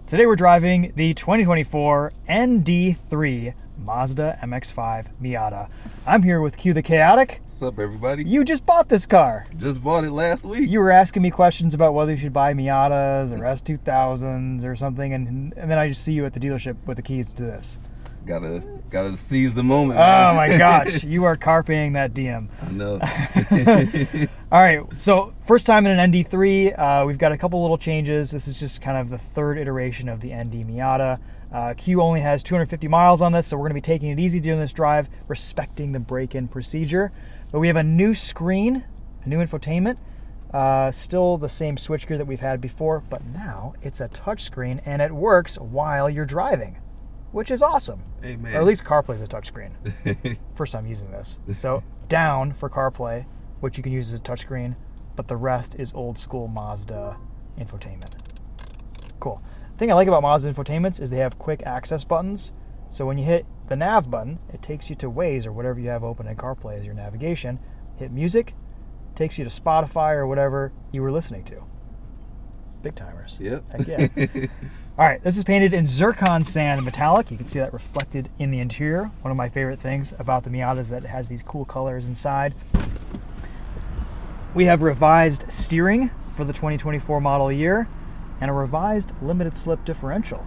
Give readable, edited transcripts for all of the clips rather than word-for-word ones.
Today we're driving the 2024 ND3 Mazda MX-5 Miata. I'm here with Q the Chaotic. What's up, everybody? You just bought this car. Just bought it last week. You were asking me questions about whether you should buy Miatas or S2000s or something, and then I just see you at the dealership with the keys to this. Gotta seize the moment. Oh my gosh, you are carping that DM. I know. All right, so first time in an ND3. We've got a couple little changes. This is just kind of the third iteration of the ND Miata. Q only has 250 miles on this, so we're going to be taking it easy doing this drive, respecting the break-in procedure. But we have a new screen, a new infotainment, still the same switchgear that we've had before, but now it's a touchscreen and it works while you're driving, which is awesome. Amen. Or at least CarPlay is a touchscreen. First time using this. So down for CarPlay, which you can use as a touchscreen, but the rest is old school Mazda infotainment. Cool. The thing I like about Mazda infotainments is they have quick access buttons. So when you hit the nav button, it takes you to Waze or whatever you have open in CarPlay as your navigation. Hit music, takes you to Spotify or whatever you were listening to. Big timers. Yep. Heck yeah. All right, this is painted in zircon sand metallic. You can see that reflected in the interior. One of my favorite things about the Miata is that it has these cool colors inside. We have revised steering for the 2024 model year and a revised limited slip differential,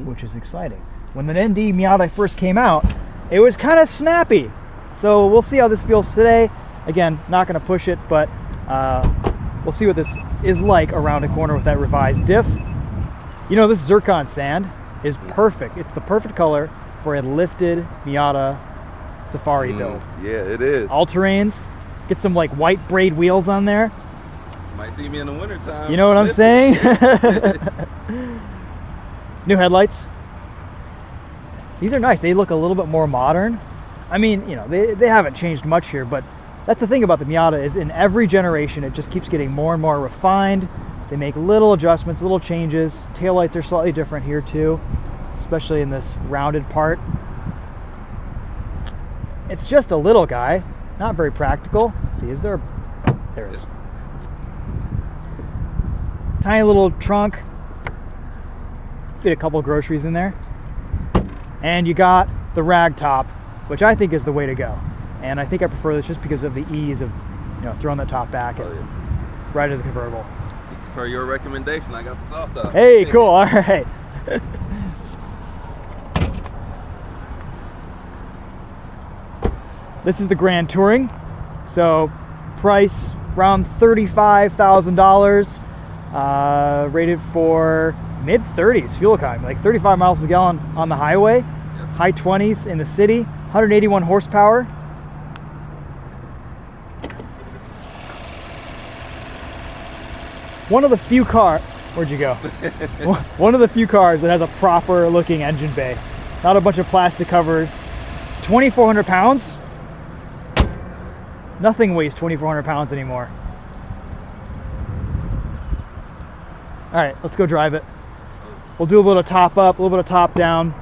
which is exciting. When the ND Miata first came out, it was kind of snappy. So we'll see how this feels today. Again, not going to push it, but we'll see what this is like around a corner with that revised diff. You know, this zircon sand is perfect. It's the perfect color for a lifted Miata Safari build. Yeah, it is. All terrains. Get some like white braid wheels on there. Might see me in the wintertime. You know what I'm saying? New headlights. These are nice. They look a little bit more modern. I mean, you know, they haven't changed much here, but that's the thing about the Miata is in every generation, it just keeps getting more and more refined. They make little adjustments, little changes. Taillights are slightly different here too, especially in this rounded part. It's just a little guy, not very practical. Let's see, is there? There it is. Tiny little trunk. Fit a couple groceries in there. And you got the rag top, which I think is the way to go. And I think I prefer this just because of the ease of, you know, throwing the top back and right as a convertible. Per your recommendation, I got the soft top. Hey, cool. All right. This is the Grand Touring. So price around $35,000. Rated for mid-30s fuel economy, like 35 miles a gallon on the highway. Yep. High 20s in the city. 181 horsepower. One of the few cars, where'd you go? One of the few cars that has a proper looking engine bay. Not a bunch of plastic covers. 2,400 pounds? Nothing weighs 2,400 pounds anymore. All right, let's go drive it. We'll do a little top up, a little bit of top down.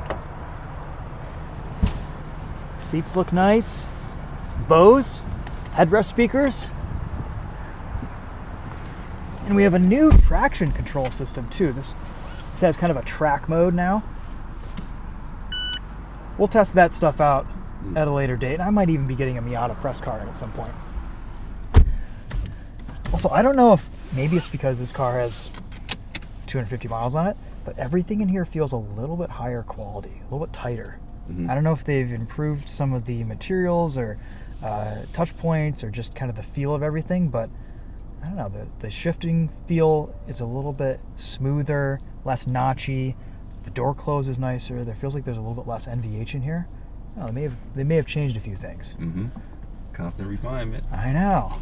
Seats look nice. Bose, headrest speakers. And we have a new traction control system too. This has kind of a track mode now. We'll test that stuff out at a later date. I might even be getting a Miata press car at some point. Also, I don't know if maybe it's because this car has 250 miles on it, but everything in here feels a little bit higher quality, a little bit tighter. I don't know if they've improved some of the materials or touch points or just kind of the feel of everything, but I don't know, the shifting feel is a little bit smoother, less notchy. The door close is nicer. There feels like there's a little bit less NVH in here. Oh, they may have changed a few things. Constant refinement. I know.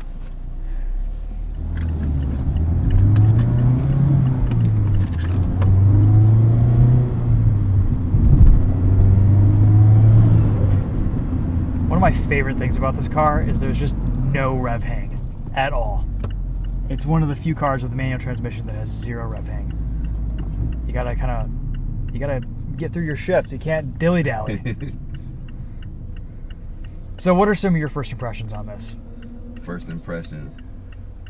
One of my favorite things about this car is there's just no rev hang at all. It's one of the few cars with a manual transmission that has zero rev hang. You gotta get through your shifts. You can't dilly-dally. So what are some of your first impressions on this? First impressions.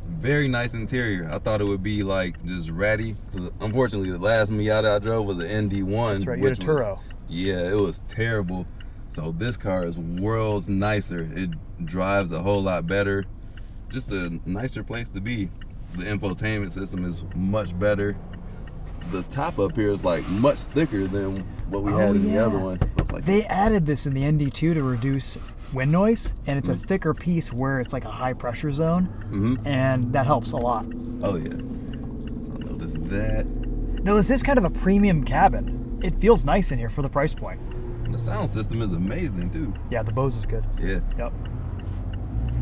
Very nice interior. I thought it would be like just ratty. 'Cause unfortunately, the last Miata I drove was the ND1. That's right, you had a Turo. Yeah, it was terrible. So this car is worlds nicer. It drives a whole lot better. Just a nicer place to be. The infotainment system is much better. The top up here is like much thicker than what we had in the other one. So it's like they added this in the ND2 to reduce wind noise, and it's a thicker piece where it's like a high pressure zone, and that helps a lot. Oh yeah. So notice that. No, this is kind of a premium cabin. It feels nice in here for the price point. The sound system is amazing too. Yeah, the Bose is good. Yeah. Yep.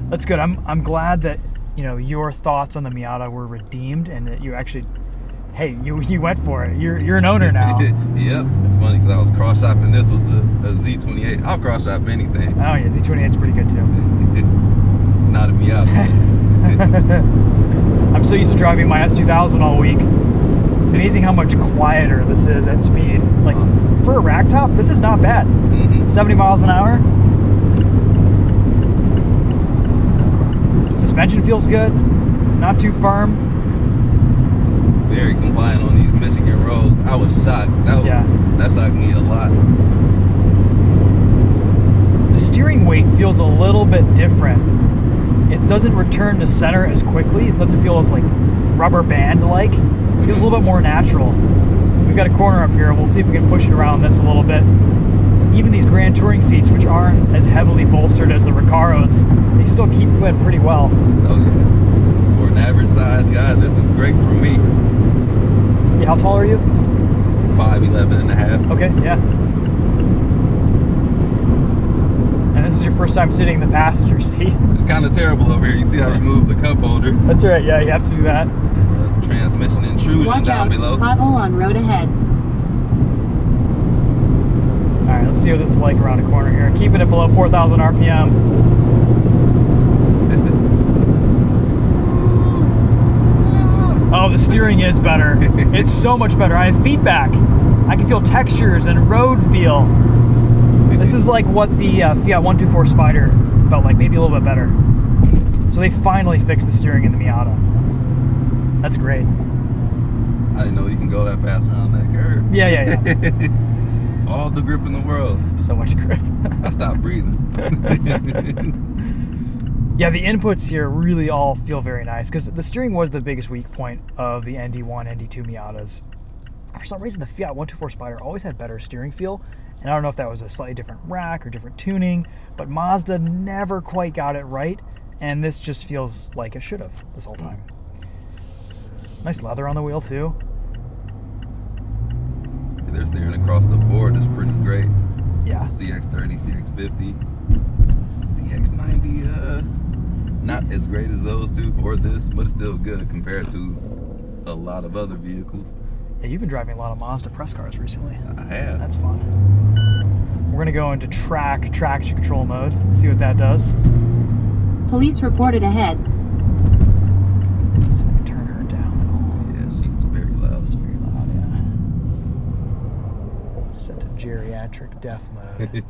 That's good. I'm glad that, you know, your thoughts on the Miata were redeemed and that you actually, hey, you went for it. You're an owner now. Yep. It's funny because I was cross shopping. This was the Z28. I'll cross shop anything. Oh yeah, Z28's pretty good too. Not a Miata. I'm so used to driving my S2000 all week. It's amazing how much quieter this is at speed. Like for a rack top, this is not bad. 70 miles an hour. Suspension feels good, not too firm. Very compliant on these Michigan roads. I was shocked. That shocked me a lot. The steering weight feels a little bit different. It doesn't return to center as quickly. It doesn't feel as like rubber band like. It feels a little bit more natural. We've got a corner up here. We'll see if we can push it around this a little bit. Even these Grand Touring seats, which aren't as heavily bolstered as the Recaros, they still keep it pretty well. Oh yeah. For an average size guy, this is great for me. Yeah, how tall are you? 5'11" and a half. Okay, yeah. And this is your first time sitting in the passenger seat. It's kind of terrible over here. You see how I removed the cup holder? That's right, yeah, you have to do that. Transmission intrusion Watch down out, below. pothole on road ahead. Alright, let's see what this is like around a corner here. Keeping it below 4,000 RPM. Oh, the steering is better. It's so much better. I have feedback. I can feel textures and road feel. This is like what the Fiat 124 Spider felt like, maybe a little bit better. So they finally fixed the steering in the Miata. That's great. I didn't know you can go that fast around that curve. Yeah. All the grip in the world. So much grip. I stopped breathing. Yeah, the inputs here really all feel very nice because the steering was the biggest weak point of the ND1, ND2 Miatas. For some reason, the Fiat 124 Spider always had better steering feel, and I don't know if that was a slightly different rack or different tuning, but Mazda never quite got it right, and this just feels like it should have this whole time. Nice leather on the wheel too. They're steering across the board. It's pretty great. Yeah. CX-30, CX-50, CX-90. Not as great as those two or this, but it's still good compared to a lot of other vehicles. Yeah, you've been driving a lot of Mazda press cars recently. I have. That's fun. We're gonna go into traction control mode. See what that does. Police reported ahead. So we can turn her down at all. Yeah, she's very loud. It's very loud, yeah. Set to geriatric death mode.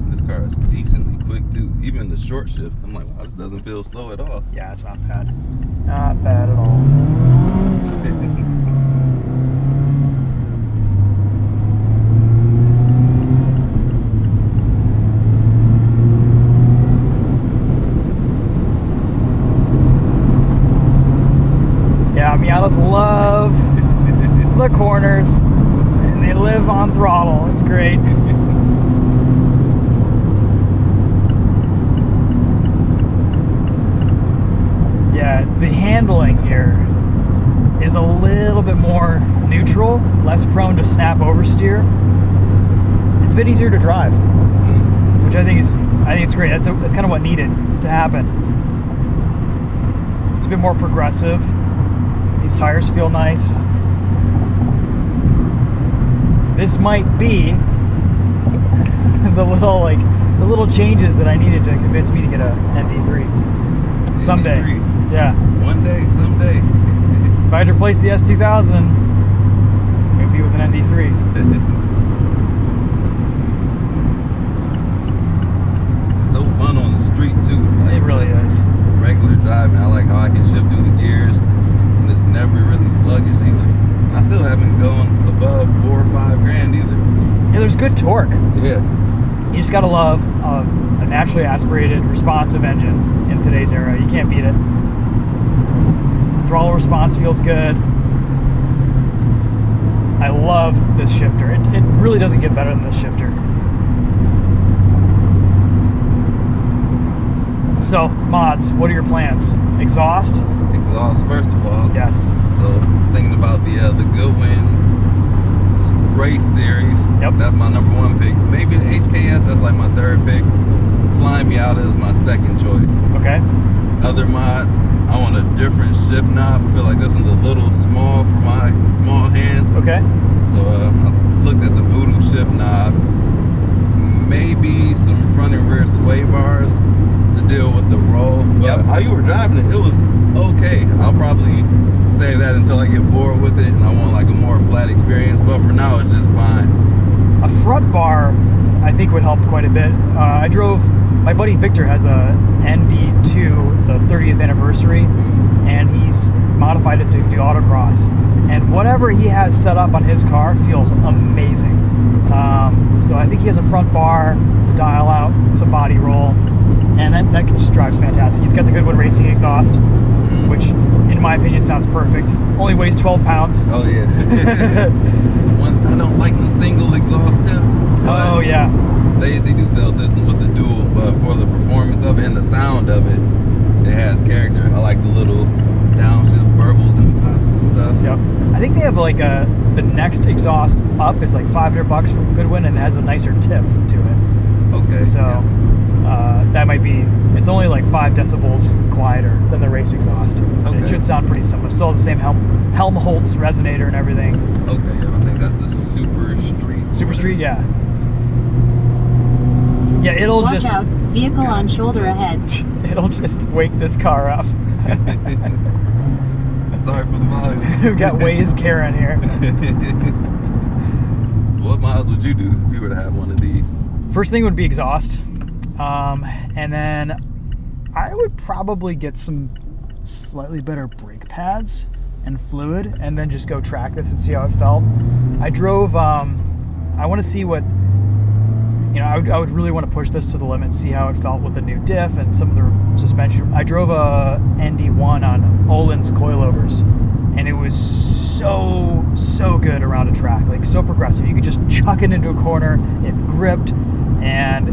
This car is decently quick too. Even the short shift, I'm like, wow, this doesn't feel slow at all. Yeah, it's not bad. Not bad at all. Yeah, Miatas love the corners, and they live on throttle. It's great. Yeah, the handling here is a little bit more neutral, less prone to snap oversteer. It's a bit easier to drive, which I think it's great. That's kind of what needed to happen. It's a bit more progressive. These tires feel nice. This might be the little changes that I needed to convince me to get a ND3 someday. ND3. Yeah. One day, someday. If I had to replace the S2000, it would be with an ND3. It's so fun on the street too. Like, It really just is. Regular driving. driving. I like how I can shift through the gears, and it's never really sluggish either. And I still haven't gone above 4 or 5 grand either. Yeah, there's good torque. Yeah. You just gotta love a naturally aspirated, responsive engine in today's era. You can't beat it. Throttle response feels good. I love this shifter. It really doesn't get better than this shifter. So, mods, what are your plans? Exhaust? Exhaust, first of all. Yes. So, thinking about the Goodwin race series. Yep. That's my number 1 pick. Maybe the HKS, that's like my 3rd pick. Flying Miata is my 2nd choice. Okay. Other mods, I want a different shift knob. I feel like this one's a little small for my small hands. Okay. So I looked at the Voodoo shift knob. Maybe some front and rear sway bars to deal with the roll. But how you were driving it, it was okay. I'll probably save that until I get bored with it and I want like a more flat experience. But for now, it's just fine. A front bar, I think, would help quite a bit. I drove, my buddy Victor has a ND2, the 30th anniversary, and he's modified it to do autocross. And whatever he has set up on his car feels amazing. So I think he has a front bar to dial out some body roll, and that just drives fantastic. He's got the Goodwin Racing exhaust, which in my opinion sounds perfect. Only weighs 12 pounds. Oh yeah. I don't like the single exhaust tip. Oh yeah. They do sell systems with the dual, but for the performance of it and the sound of it, it has character. I like the little downshift burbles and pops and stuff. Yep. I think they have like the next exhaust up is like $500 from Goodwin and has a nicer tip to it. Okay. So that might be, it's only like 5 decibels quieter than the race exhaust. Okay. It should sound pretty similar. Still has the same Helmholtz resonator and everything. Okay, yeah, I think that's the Super Street. Super Street, yeah. Yeah, it'll Watch just... out, vehicle on shoulder ahead. It'll just wake this car up. Sorry for the volume. We've got Waze Karen here. What miles would you do if you were to have one of these? First thing would be exhaust. And then I would probably get some slightly better brake pads and fluid and then just go track this and see how it felt. I drove, I want to see what, I would really want to push this to the limit and see how it felt with the new diff and some of the suspension. I drove a ND1 on Olin's coilovers, and it was so good around a track, like so progressive. You could just chuck it into a corner, it gripped, and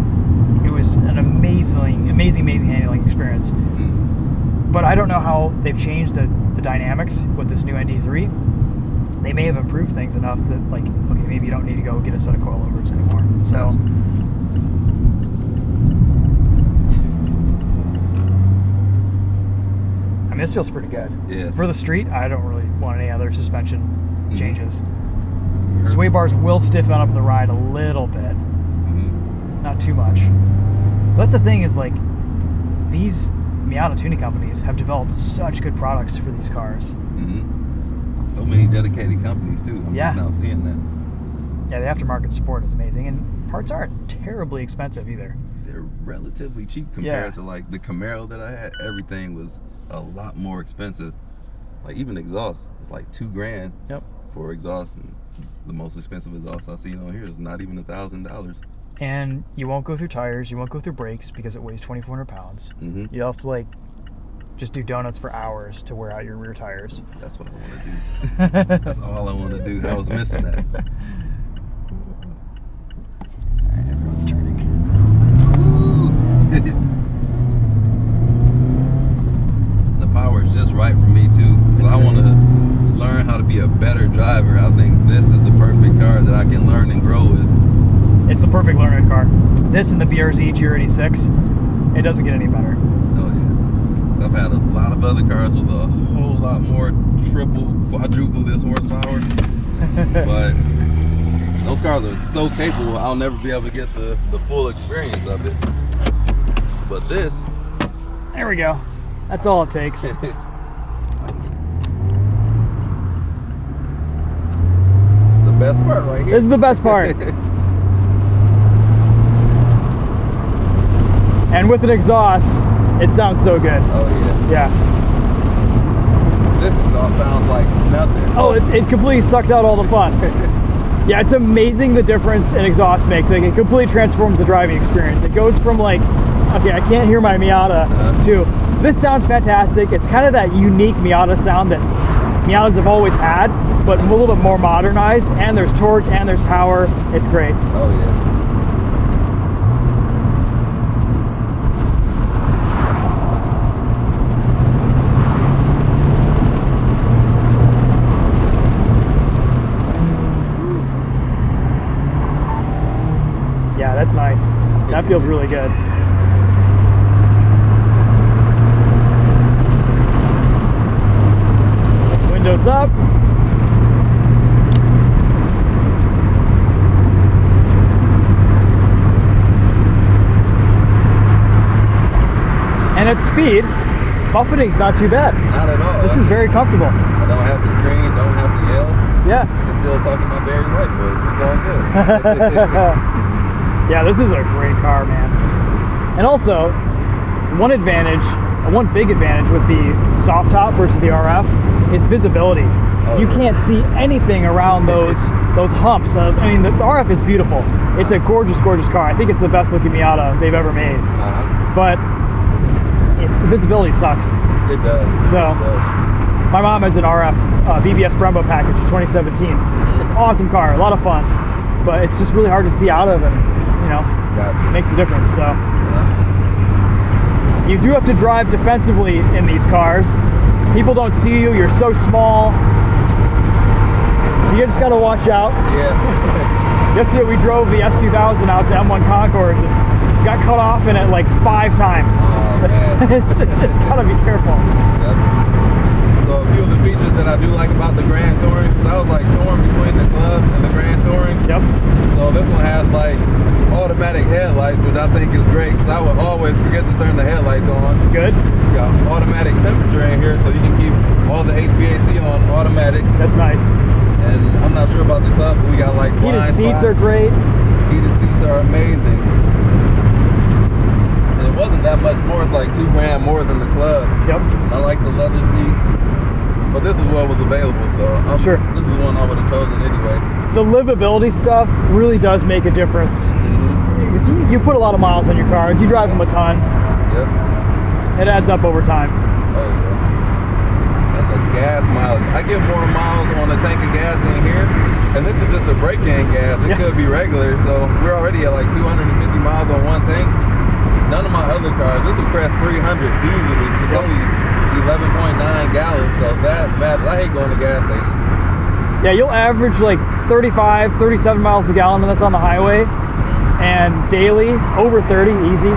it was an amazing handling experience. But I don't know how they've changed the dynamics with this new ND3. They may have improved things enough that, like, okay, maybe you don't need to go get a set of coilovers anymore. So, I mean, this feels pretty good. Yeah. For the street, I don't really want any other suspension changes. Sway bars will stiffen up the ride a little bit, not too much. But that's the thing is, like, these Miata tuning companies have developed such good products for these cars. So many dedicated companies too. I'm just now seeing that. Yeah, the aftermarket support is amazing, and parts aren't terribly expensive either. They're relatively cheap compared to like the Camaro that I had. Everything was a lot more expensive. Like even exhaust, it's like $2,000 for exhaust, and the most expensive exhaust I've seen on here is not even $1,000. And you won't go through tires, you won't go through brakes because it weighs 2,400 pounds. You'll have to like just do donuts for hours to wear out your rear tires. That's what I want to do. That's all I want to do. I was missing that. Alright, everyone's turning. The power is just right for me too. So I want to learn how to be a better driver. I think this is the perfect car that I can learn and grow with. It's the perfect learning car. This and the BRZ GR86, it doesn't get any better. Oh yeah. I've had a lot of other cars with a whole lot more triple, quadruple this horsepower. But those cars are so capable, I'll never be able to get the full experience of it. But this... There we go. That's all it takes. The best part right here. This is the best part. And with an exhaust, it sounds so good. Oh yeah. Yeah. This exhaust sounds like nothing. Oh, it completely sucks out all the fun. Yeah, it's amazing the difference an exhaust makes. Like, it completely transforms the driving experience. It goes from like, okay, I can't hear my Miata to this sounds fantastic. It's kind of that unique Miata sound that Miatas have always had, but a little bit more modernized, and there's torque and there's power. It's great. Oh yeah. Yeah, that's nice. That feels really good. Windows up. And at speed, buffeting's not too bad. Not at all. This is very comfortable. I don't have to scream, don't have to yell. Yeah. It's still talking my Barry White voice. It's all good. Yeah, this is a great car, man. And also, one big advantage with the soft top versus the RF is visibility. Oh, you yeah. can't see anything around those humps. I mean, the RF is beautiful. It's a gorgeous, gorgeous car. I think it's the best looking Miata they've ever made. But the visibility sucks. It does. So, It does. my mom has an RF BBS Brembo package in 2017. It's an awesome car, a lot of fun, but it's just really hard to see out of, and Gotcha. it makes a difference. So you do have to drive defensively in these cars. People don't see you, you're so small, so you just got to watch out. Yeah. Yesterday we drove the S2000 out to M1 Concours and got cut off in it like 5 times. Oh, man. It's just gotta be careful. Yep. So a few of the features that I do like about the Grand Touring, because I was like torn between the Club and the Grand Touring. Yep. So this one has like automatic headlights, which I think is great, because I would always forget to turn the headlights on. Good. You got automatic temperature in here, so you can keep all the HVAC on automatic. That's nice. And I'm not sure about the Club, but we got like Heated blind seats spots. are great. Heated seats are amazing. And it wasn't that much more, it's like $2,000 more than the Club. Yep. I like the leather seats, but this is what was available, so Sure. This is one I would have chosen anyway. The livability stuff really does make a difference. Because you put a lot of miles on your car, and you drive them a ton. Yep. It adds up over time. Oh yeah. And the gas mileage, I get more miles on a tank of gas in here, and this is just the break-in gas. It could be regular, so we're already at like 250 miles on one tank. None of my other cars, this will crest 300 easily. It's only 11.9 gallons, so that matters. I hate going to gas stations. Yeah, you'll average like 35, 37 miles a gallon on this on the highway, and daily over 30, easy.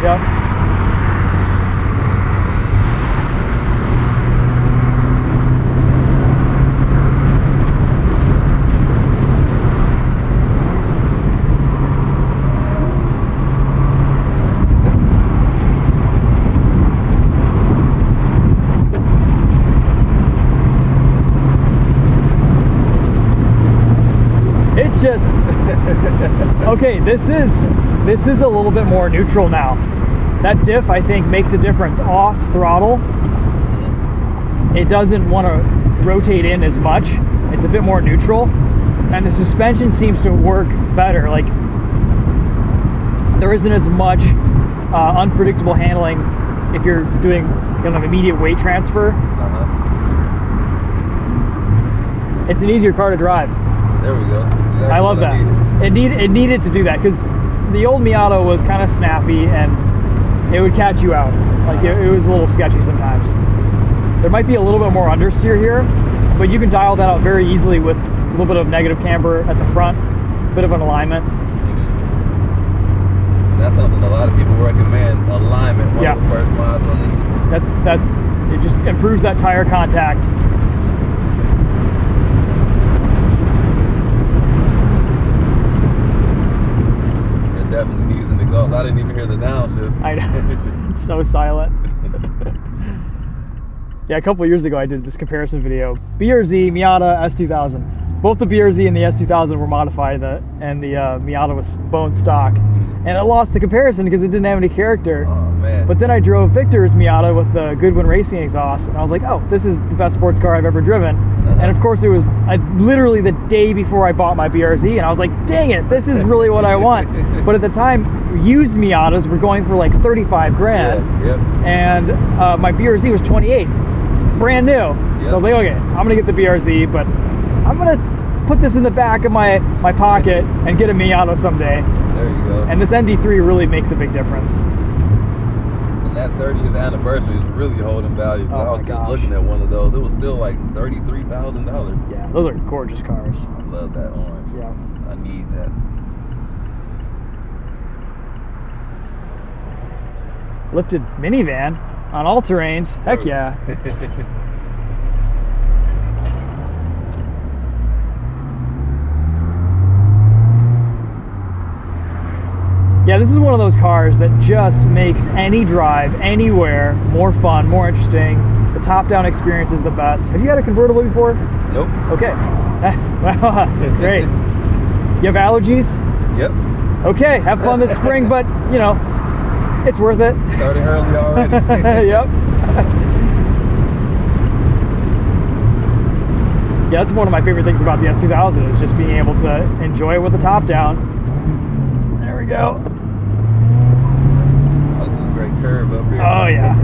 Yep. It's just okay. This is a little bit more neutral now. That diff, I think, makes a difference. Off throttle, it doesn't want to rotate in as much. It's a bit more neutral, and the suspension seems to work better. Like, there isn't as much unpredictable handling if you're doing kind of immediate weight transfer. It's an easier car to drive. There we go. Exactly I love that. It needed to do that, because the old Miata was kind of snappy and it would catch you out. Like it was a little sketchy sometimes. There might be a little bit more understeer here, but you can dial that out very easily with a little bit of negative camber at the front, a bit of an alignment. That's something a lot of people recommend, alignment, one of the first mods on these. It just improves that tire contact. Definitely needs an exhaust. I didn't even hear the downshift. I know. It's so silent. Yeah, a couple of years ago I did this comparison video. BRZ, Miata, S2000. Both the BRZ and the S2000 were modified, and the Miata was bone stock. And I lost the comparison because it didn't have any character. Oh man. But then I drove Victor's Miata with the Goodwin Racing exhaust, and I was like, oh, this is the best sports car I've ever driven. And of course, it was literally the day before I bought my BRZ, and I was like, dang it, this is really what I want. But at the time, used Miatas were going for like 35 grand. Yeah, yep. And my BRZ was 28, brand new. Yep. So I was like, okay, I'm gonna get the BRZ, but I'm gonna put this in the back of my pocket and get a Miata someday. There you go. And this ND3 really makes a big difference. And that 30th anniversary is really holding value. Oh I was my just gosh. looking at one of those. It was still like $33,000. Yeah, those are gorgeous cars. I love that orange. Yeah. I need that. Lifted minivan on all terrains. Heck yeah. Yeah, this is one of those cars that just makes any drive anywhere more fun, more interesting. The top-down experience is the best. Have you had a convertible before? Nope. Okay. Well, great. You have allergies? Yep. Okay, have fun this spring, but, you know, it's worth it. Started early already. Yep. Yeah, that's one of my favorite things about the S2000 is just being able to enjoy it with the top down. There we go. Oh, this is a great curve up here. Oh, yeah.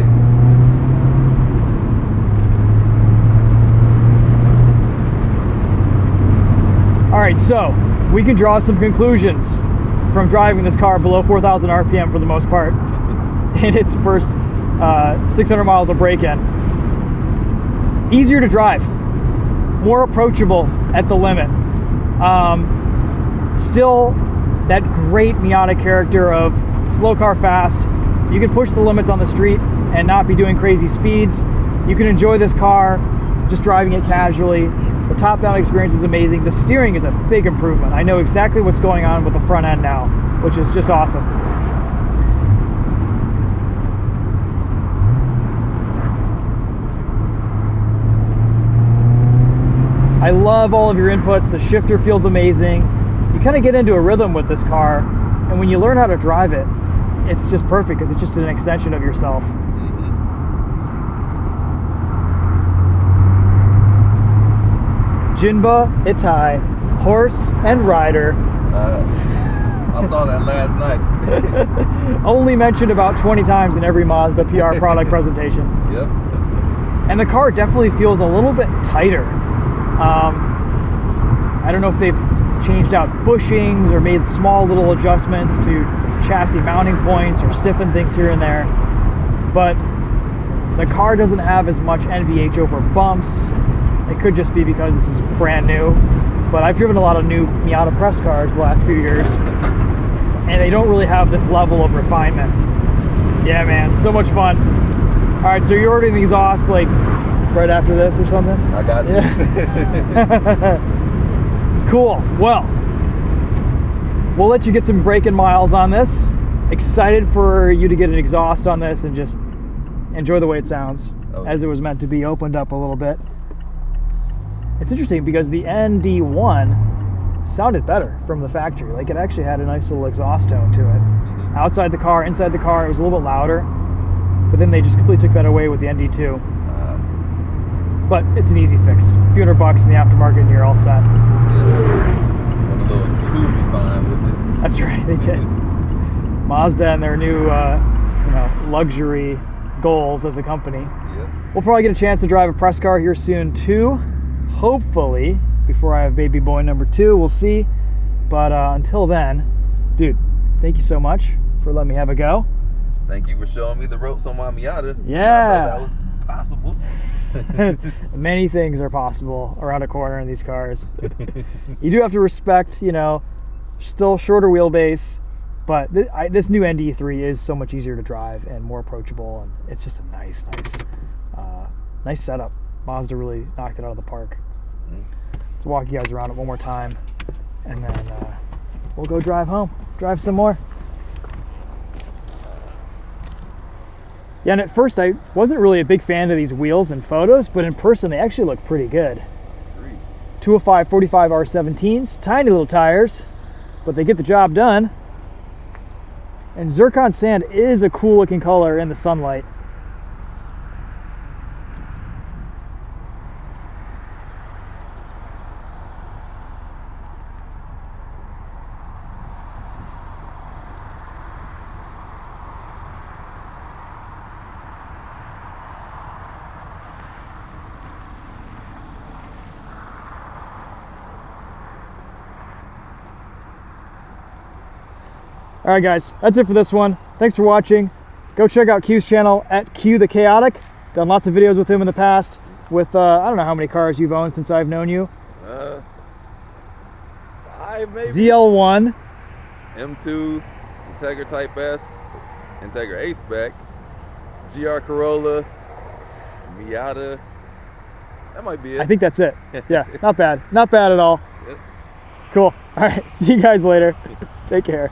All right, so we can draw some conclusions from driving this car below 4,000 RPM for the most part in its first 600 miles of break-in. Easier to drive, more approachable at the limit. Still that great Miata character of slow car fast. You can push the limits on the street and not be doing crazy speeds. You can enjoy this car just driving it casually. The top-down experience is amazing. The steering is a big improvement. I know exactly what's going on with the front end now, which is just awesome. I love all of your inputs. The shifter feels amazing. You kind of get into a rhythm with this car, and when you learn how to drive it, it's just perfect because it's just an extension of yourself. Jinba Itai, horse and rider. I saw that last night. Only mentioned about 20 times in every Mazda PR product presentation. Yep. And the car definitely feels a little bit tighter. I don't know if they've changed out bushings or made small little adjustments to chassis mounting points or stiffened things here and there. But the car doesn't have as much NVH over bumps. It could just be because this is brand new. But I've driven a lot of new Miata press cars the last few years, and they don't really have this level of refinement. Yeah, man, so much fun. All right, so you're ordering the exhaust like right after this or something? I got you. Yeah. Cool. Well, we'll let you get some break-in miles on this. Excited for you to get an exhaust on this and just enjoy the way it sounds, as it was meant to be, opened up a little bit. It's interesting because the ND1 sounded better from the factory. Like, it actually had a nice little exhaust tone to it. Outside the car, inside the car, it was a little bit louder. But then they just completely took that away with the ND2. But it's an easy fix. A few $100 in the aftermarket and you're all set. Yeah. Went a little too refined with it. That's right, they did. Mazda and their new luxury goals as a company. Yep. We'll probably get a chance to drive a press car here soon too. Hopefully, before I have baby boy number 2, we'll see. But until then, dude, thank you so much for letting me have a go. Thank you for showing me the ropes on my Miata. Yeah. I thought that was possible. Many things are possible around a corner in these cars. You do have to respect, still shorter wheelbase, but this new ND3 is so much easier to drive and more approachable, and it's just a nice setup. Mazda really knocked it out of the park. Let's walk you guys around it one more time, and then we'll go drive home, drive some more. Yeah, and at first I wasn't really a big fan of these wheels in photos, but in person they actually look pretty good. 205 45 R17s, tiny little tires, but they get the job done. And zircon sand is a cool looking color in the sunlight. All right, guys, that's it for this one. Thanks for watching. Go check out Q's channel at Q the Chaotic. Done lots of videos with him in the past with, I don't know how many cars you've owned since I've known you. 5 maybe. ZL1. M2, Integra Type S, Integra A-Spec, GR Corolla, Miata. That might be it. I think that's it. Yeah, not bad. Not bad at all. Yep. Cool. All right, see you guys later. Take care.